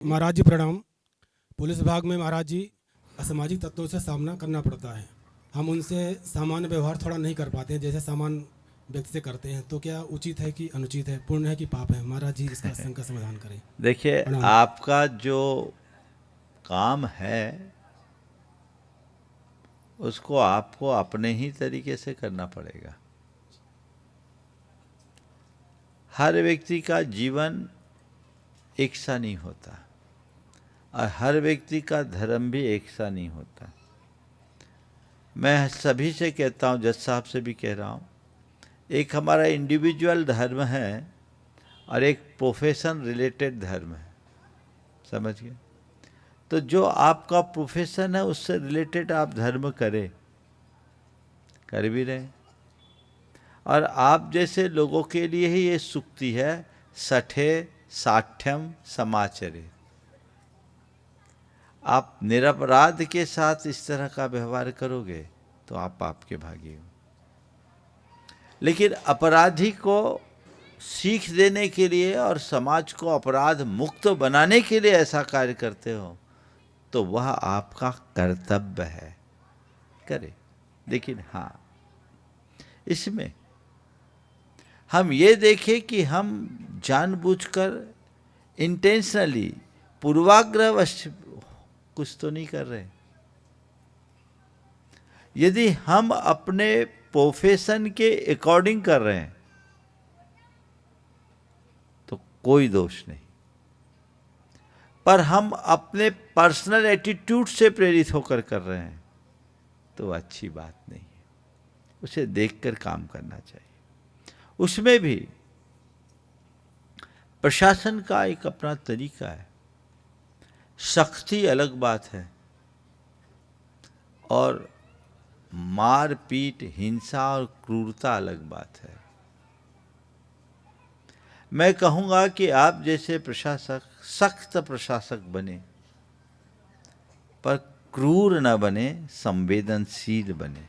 महाराज जी प्रणाम। पुलिस विभाग में महाराज जी असामाजिक तत्वों से सामना करना पड़ता है। हम उनसे सामान्य व्यवहार थोड़ा नहीं कर पाते हैं जैसे सामान्य व्यक्ति से करते हैं। तो क्या उचित है कि अनुचित है, पुण्य है कि पाप है? महाराज जी इसका शंका समाधान करें। देखिए, प्रणाम। आपका जो काम है उसको आपको अपने ही तरीके से करना पड़ेगा। हर व्यक्ति का जीवन एक सा नहीं होता और हर व्यक्ति का धर्म भी एक सा नहीं होता। मैं सभी से कहता हूँ, जज साहब से भी कह रहा हूँ, एक हमारा इंडिविजुअल धर्म है और एक प्रोफेशन रिलेटेड धर्म है। समझ गए? तो जो आपका प्रोफेशन है उससे रिलेटेड आप धर्म करें, कर भी रहे। और आप जैसे लोगों के लिए ही ये सूक्ति है, सठे साठ्यम समाचरे। आप निरपराध के साथ इस तरह का व्यवहार करोगे तो आप पाप के भागी हो। लेकिन अपराधी को सीख देने के लिए और समाज को अपराध मुक्त बनाने के लिए ऐसा कार्य करते हो तो वह आपका कर्तव्य है, करे। लेकिन हाँ, इसमें हम ये देखें कि हम जानबूझकर इंटेंशनली पूर्वाग्रहवश कुछ तो नहीं कर रहे। यदि हम अपने प्रोफेशन के अकॉर्डिंग कर रहे हैं तो कोई दोष नहीं, पर हम अपने पर्सनल एटीट्यूड से प्रेरित होकर कर रहे हैं तो अच्छी बात नहीं है। उसे देखकर काम करना चाहिए। उसमें भी प्रशासन का एक अपना तरीका है। सख्ती अलग बात है और मार पीट, हिंसा और क्रूरता अलग बात है। मैं कहूँगा कि आप जैसे प्रशासक सख्त प्रशासक बने, पर क्रूर न बने, संवेदनशील बने।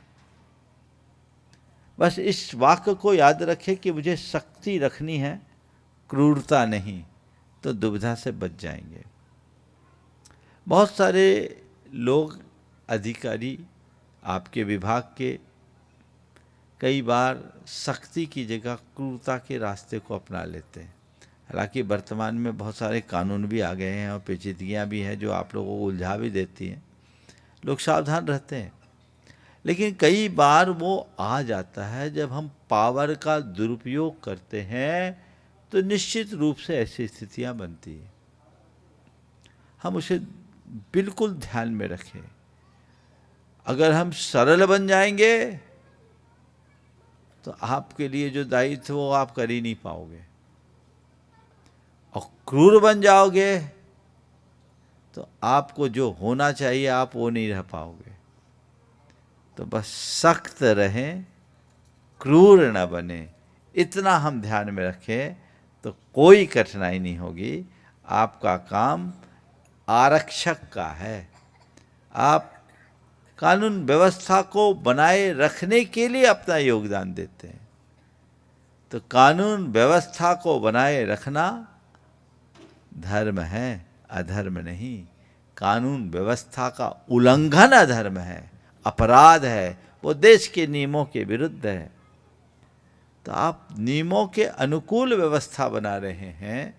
बस इस वाक्य को याद रखें कि मुझे सख्ती रखनी है, क्रूरता नहीं, तो दुविधा से बच जाएंगे। बहुत सारे लोग, अधिकारी आपके विभाग के, कई बार सख्ती की जगह क्रूरता के रास्ते को अपना लेते हैं। हालांकि वर्तमान में बहुत सारे कानून भी आ गए हैं और पेचीदगियाँ भी हैं जो आप लोगों को उलझा भी देती हैं। लोग सावधान रहते हैं, लेकिन कई बार वो आ जाता है जब हम पावर का दुरुपयोग करते हैं तो निश्चित रूप से ऐसी स्थितियाँ बनती हैं। हम उसे बिल्कुल ध्यान में रखें। अगर हम सरल बन जाएंगे तो आपके लिए जो दायित्व वो आप कर ही नहीं पाओगे, और क्रूर बन जाओगे तो आपको जो होना चाहिए आप वो नहीं रह पाओगे। तो बस सख्त रहें, क्रूर न बने, इतना हम ध्यान में रखें तो कोई कठिनाई नहीं होगी। आपका काम आरक्षक का है। आप कानून व्यवस्था को बनाए रखने के लिए अपना योगदान देते हैं। तो कानून व्यवस्था को बनाए रखना धर्म है, अधर्म नहीं। कानून व्यवस्था का उल्लंघन अधर्म है, अपराध है, वो देश के नियमों के विरुद्ध है। तो आप नियमों के अनुकूल व्यवस्था बना रहे हैं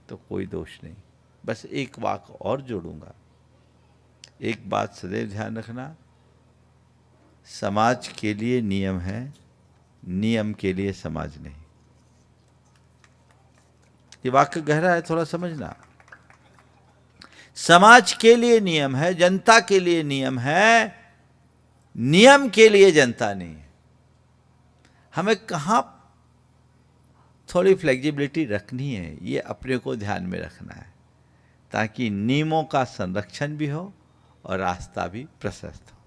तो कोई दोष नहीं। बस एक वाक्य और जोड़ूंगा, एक बात सदैव ध्यान रखना, समाज के लिए नियम है, नियम के लिए समाज नहीं। ये वाक्य गहरा है, थोड़ा समझना। समाज के लिए नियम है, जनता के लिए नियम है, नियम के लिए जनता नहीं है। हमें कहाँ थोड़ी फ्लेक्सिबिलिटी रखनी है, ये अपने को ध्यान में रखना है, ताकि नियमों का संरक्षण भी हो और रास्ता भी प्रशस्त हो।